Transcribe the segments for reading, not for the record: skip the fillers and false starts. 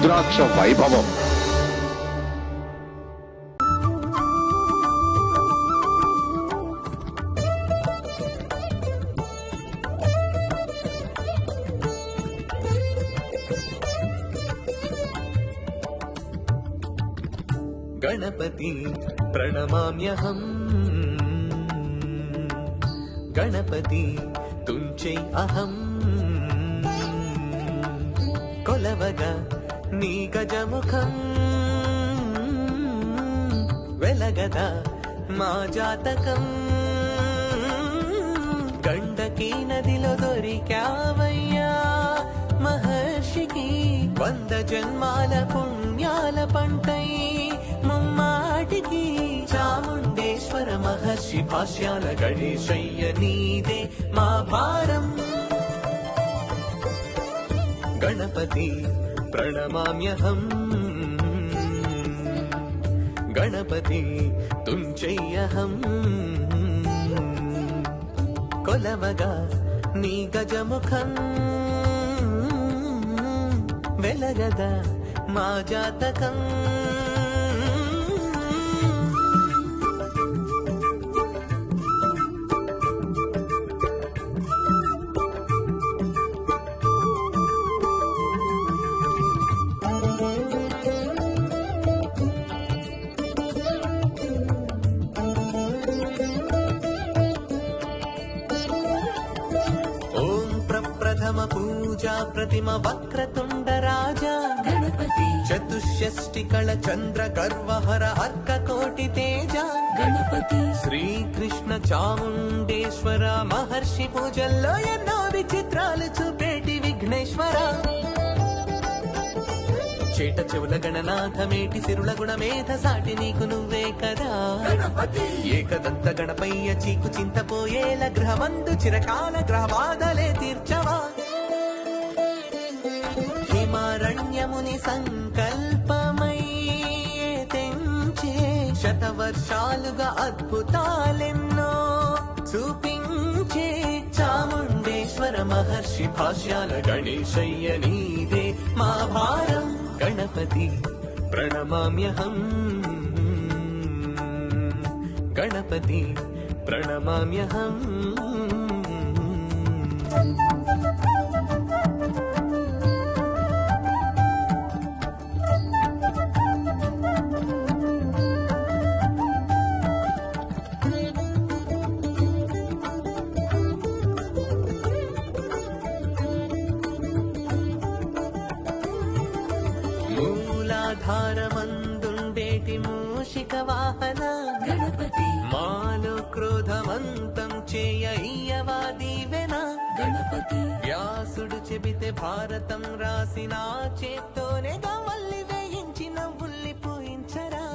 రుద్రాక్ష వైభవం. गणपति प्रणमाम्यहम् गणपति तुंचै अहम् कोलवगा नी गजमुखम् वेलगदा मा जातकम् गंडकी नदिलो दोरिकावय्या महर्षिकी 100 जन्माल पुण्याल पंटै मुम्माटिकी चामुंडेश्वर महर्षि भाष्याल गणेशय्य नीदे मा भारम् गणपति प्रणमाम्यहम् गणपति तुंचैयहम् कोलवगा नी गजमुखम् वेलगदा मा जातकम् प्रथम पूजा प्रतिमा वक्रतुंड राजा गणपति चतुष्षष्टि कल चंद्र गर्वहर अर्क कोटि तेज गणपति श्री कृष्ण चामुंडेश्वर महर्षि पूजल्लो एन्नो विचित्रालु चूपेटि विघ्नेश्वर చేట చెవుల గణనాథ మేటి సిరుల గుణమేధ సాటి నీకు నువ్వే కదా గణపతి ఏకదంత గణపయ్య చీకు చింతపోయేల గ్రహమందు చిరకాల గ్రహబాధలే తీర్చవా హిమారణ్యముని సంకల్పమై తెంచే శతవర్షాలుగా అద్భుతాలెన్నో చూపించే చాముండేశ్వర మహర్షి భాష్యాల గణేశయ్య నీదే మా భారం गणपति प्रणमाम्यहम् गणपति प्रणमाम्यहम् మూలాధారమందుండేటి మూషిక వాహన గణపతి మాలో క్రోధమంతం చేయయ్యవా దీవెన గణపతి వ్యాసుడు చెబితే భారతం రాసిన చేత్తోనే గవల్లి వేయించి నవ్వుల్లి పూయించరా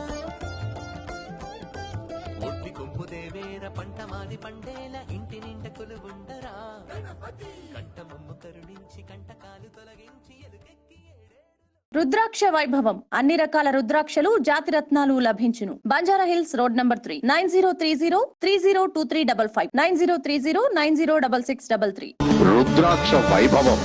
ఒట్టి కొంపు దేవేర పంట మాది పండేల ఇంటి నిండ కొలువుండరా గణపతి కంఠమమ్ము కరుణించి కంటకాలు తొలగించి ఎలుకెక్కి రుద్రాక్ష వైభవం అన్ని రకాల రుద్రాక్షలు జాతి రత్నాలు లభించును. Banjara hills road number 3 9030302355 9030906633. రుద్రాక్ష వైభవం.